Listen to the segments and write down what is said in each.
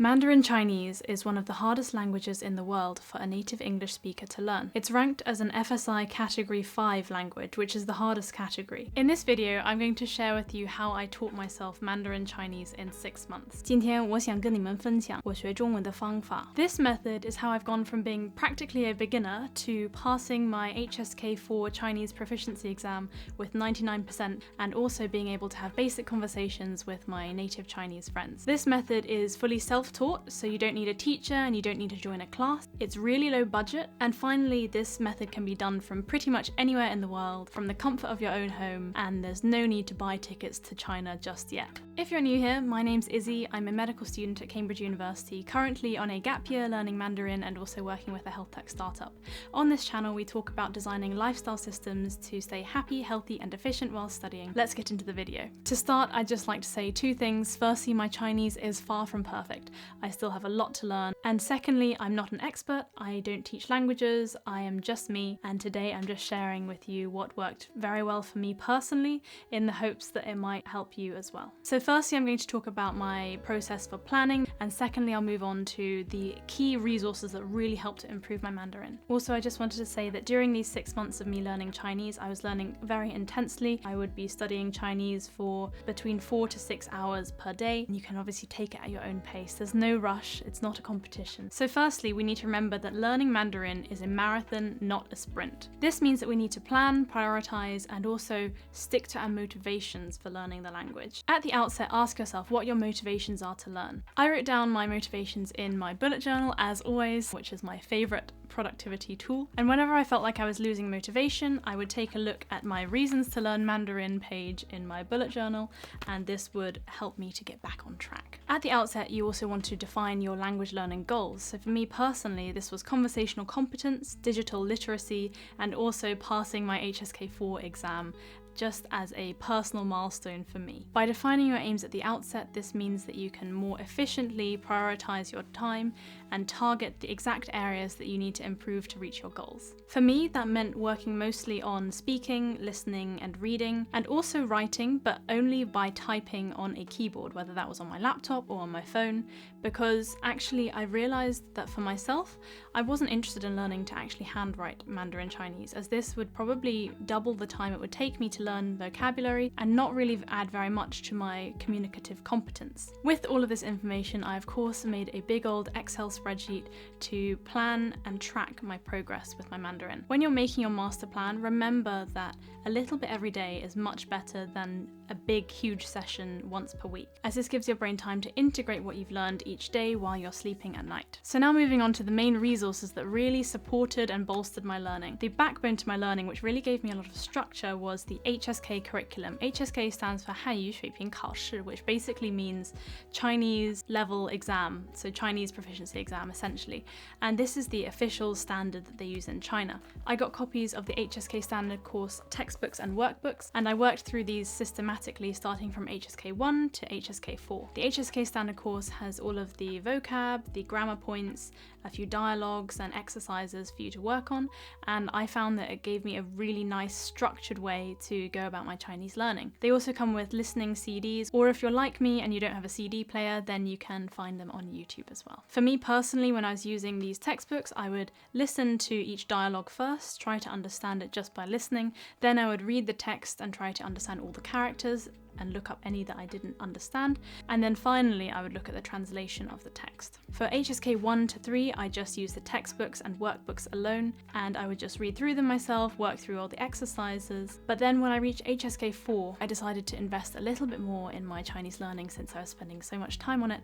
Mandarin Chinese is one of the hardest languages in the world for a native English speaker to learn. It's ranked as an FSI Category 5 language, which is the hardest category. In this video, I'm going to share with you how I taught myself Mandarin Chinese in 6 months. 今天我想跟你们分享我学中文的方法。This method is how I've gone from being practically a beginner to passing my HSK 4 Chinese proficiency exam with 99% and also being able to have basic conversations with my native Chinese friends. This method is fully self-taught, so you don't need a teacher and you don't need to join a class. It's really low budget, and finally this method can be done from pretty much anywhere in the world, from the comfort of your own home, and there's no need to buy tickets to China just yet. If you're new here, my name's Izzy. I'm a medical student at Cambridge University, currently on a gap year learning Mandarin and also working with a health tech startup. On this channel we talk about designing lifestyle systems to stay happy, healthy and efficient while studying. Let's get into the video. To start, I'd just like to say two things. Firstly, my Chinese is far from perfect. I still have a lot to learn. And secondly, I'm not an expert. I don't teach languages. I am just me. And today I'm just sharing with you what worked very well for me personally, in the hopes that it might help you as well. So firstly, I'm going to talk about my process for planning. And secondly, I'll move on to the key resources that really helped to improve my Mandarin. Also, I just wanted to say that during these 6 months of me learning Chinese, I was learning very intensely. I would be studying Chinese for between 4 to 6 hours per day. You can obviously take it at your own pace. There's no rush, it's not a competition. So firstly, we need to remember that learning Mandarin is a marathon, not a sprint. This means that we need to plan, prioritize, and also stick to our motivations for learning the language. At the outset, ask yourself what your motivations are to learn. I wrote down my motivations in my bullet journal, as always, which is my favorite productivity tool. And whenever I felt like I was losing motivation, I would take a look at my reasons to learn Mandarin page in my bullet journal, and this would help me to get back on track. At the outset, you also want to define your language learning goals. So for me personally, this was conversational competence, digital literacy, and also passing my HSK 4 exam, just as a personal milestone for me. By defining your aims at the outset, this means that you can more efficiently prioritize your time and target the exact areas that you need to improve to reach your goals. For me, that meant working mostly on speaking, listening, and reading, and also writing, but only by typing on a keyboard, whether that was on my laptop or on my phone, because actually I realized that for myself, I wasn't interested in learning to actually handwrite Mandarin Chinese, as this would probably double the time it would take me to learn vocabulary and not really add very much to my communicative competence. With all of this information, I of course made a big old Excel spreadsheet to plan and track my progress with my Mandarin. When you're making your master plan, remember that a little bit every day is much better than a big, huge session once per week, as this gives your brain time to integrate what you've learned each day while you're sleeping at night. So now moving on to the main resources that really supported and bolstered my learning. The backbone to my learning, which really gave me a lot of structure, was the HSK curriculum. HSK stands for 汉语水平考试, which basically means Chinese level exam, so Chinese proficiency exam essentially. And this is the official standard that they use in China. I got copies of the HSK Standard Course textbooks and workbooks, and I worked through these systematically starting from HSK 1 to HSK 4. The HSK Standard Course has all of the vocab, the grammar points, a few dialogues and exercises for you to work on, and I found that it gave me a really nice structured way to go about my Chinese learning. They also come with listening CDs, or if you're like me and you don't have a CD player, then you can find them on YouTube as well. For me personally, when I was using these textbooks, I would listen to each dialogue first, try to understand it just by listening, then I would read the text and try to understand all the characters and look up any that I didn't understand, and then finally I would look at the translation of the text. For HSK 1 to 3, I just used the textbooks and workbooks alone, and I would just read through them myself, work through all the exercises. But then when I reached HSK 4, I decided to invest a little bit more in my Chinese learning since I was spending so much time on it,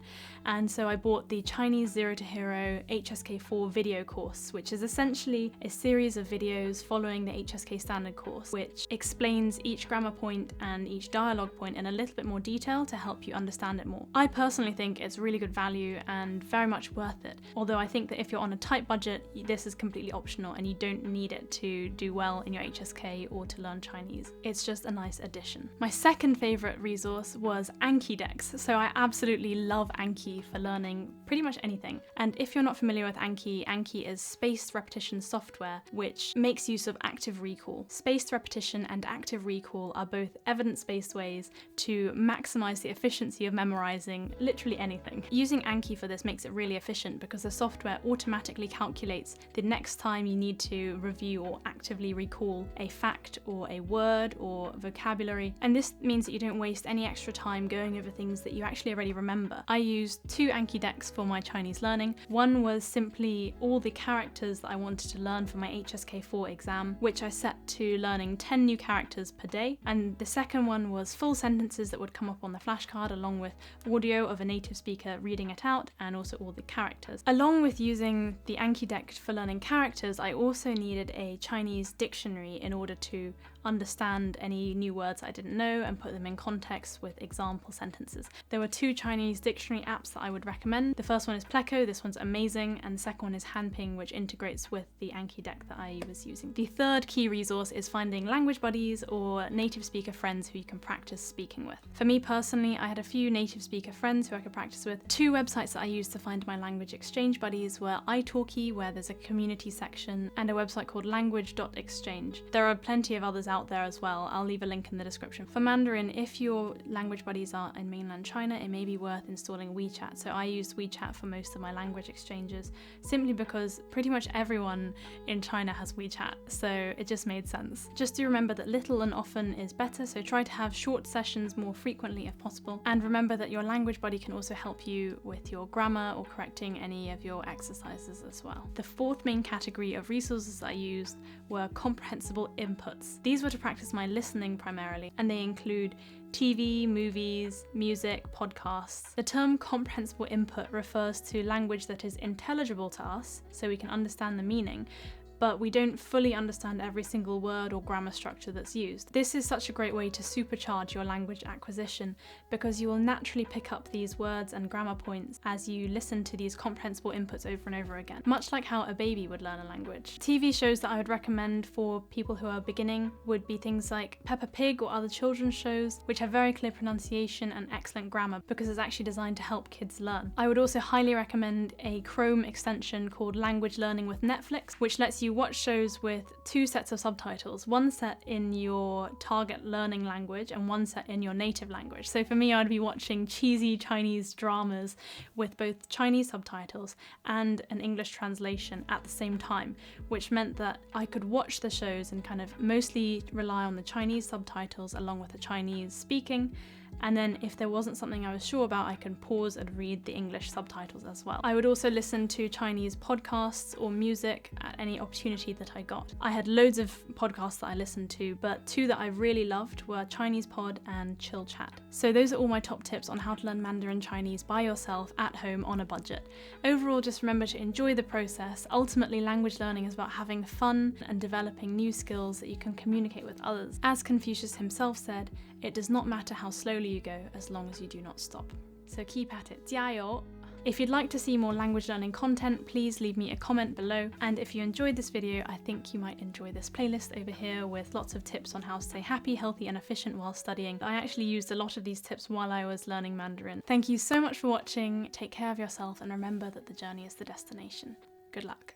and so I bought the Chinese Zero to Hero HSK 4 video course, which is essentially a series of videos following the HSK Standard Course, which explains each grammar point and each dialogue point in a little bit more detail to help you understand it more. I personally think it's really good value and very much worth it, although I think that if you're on a tight budget, this is completely optional and you don't need it to do well in your HSK or to learn Chinese. It's just a nice addition. My second favorite resource was Anki decks. So I absolutely love Anki for learning pretty much anything. And if you're not familiar with Anki, Anki is spaced repetition software which makes use of active recall. Spaced repetition and active recall are both evidence-based ways ways to maximize the efficiency of memorizing literally anything. Using Anki for this makes it really efficient because the software automatically calculates the next time you need to review or actively recall a fact or a word or vocabulary, and this means that you don't waste any extra time going over things that you actually already remember. I used 2 Anki decks for my Chinese learning. One was simply all the characters that I wanted to learn for my HSK 4 exam, which I set to learning 10 new characters per day, and the second one was full sentences that would come up on the flashcard along with audio of a native speaker reading it out and also all the characters. Along with using the Anki deck for learning characters, I also needed a Chinese dictionary in order to understand any new words I didn't know and put them in context with example sentences. There were 2 Chinese dictionary apps that I would recommend. The first one is Pleco, this one's amazing, and the second one is Hanping, which integrates with the Anki deck that I was using. The third key resource is finding language buddies or native speaker friends who you can practice speaking with. For me personally, I had a few native speaker friends who I could practice with. 2 websites that I used to find my language exchange buddies were italki, where there's a community section, and a website called language.exchange. There are plenty of others out there as well. I'll leave a link in the description. For Mandarin, if your language buddies are in mainland China, it may be worth installing WeChat. So I used WeChat for most of my language exchanges, simply because pretty much everyone in China has WeChat, so it just made sense. Just do remember that little and often is better, so try to have short sessions more frequently if possible, and remember that your language buddy can also help you with your grammar or correcting any of your exercises as well. The 4th main category of resources I used were comprehensible inputs. These were to practice my listening primarily, and they include TV, movies, music, podcasts. The term comprehensible input refers to language that is intelligible to us, so we can understand the meaning, but we don't fully understand every single word or grammar structure that's used. This is such a great way to supercharge your language acquisition because you will naturally pick up these words and grammar points as you listen to these comprehensible inputs over and over again, much like how a baby would learn a language. TV shows that I would recommend for people who are beginning would be things like Peppa Pig or other children's shows, which have very clear pronunciation and excellent grammar because it's actually designed to help kids learn. I would also highly recommend a Chrome extension called Language Learning with Netflix, which lets you watch shows with 2 sets of subtitles, one set in your target learning language and one set in your native language. So for me, I'd be watching cheesy Chinese dramas with both Chinese subtitles and an English translation at the same time, which meant that I could watch the shows and kind of mostly rely on the Chinese subtitles along with the Chinese speaking, and then if there wasn't something I was sure about, I can pause and read the English subtitles as well. I would also listen to Chinese podcasts or music at any opportunity that I got. I had loads of podcasts that I listened to, but 2 that I really loved were Chinese Pod and Chill Chat. So those are all my top tips on how to learn Mandarin Chinese by yourself at home on a budget. Overall, just remember to enjoy the process. Ultimately, language learning is about having fun and developing new skills that you can communicate with others. As Confucius himself said, it does not matter how slowly you go as long as you do not stop. So keep at it. 加油! If you'd like to see more language learning content, please leave me a comment below. And if you enjoyed this video, I think you might enjoy this playlist over here with lots of tips on how to stay happy, healthy, and efficient while studying. I actually used a lot of these tips while I was learning Mandarin. Thank you so much for watching. Take care of yourself and remember that the journey is the destination. Good luck.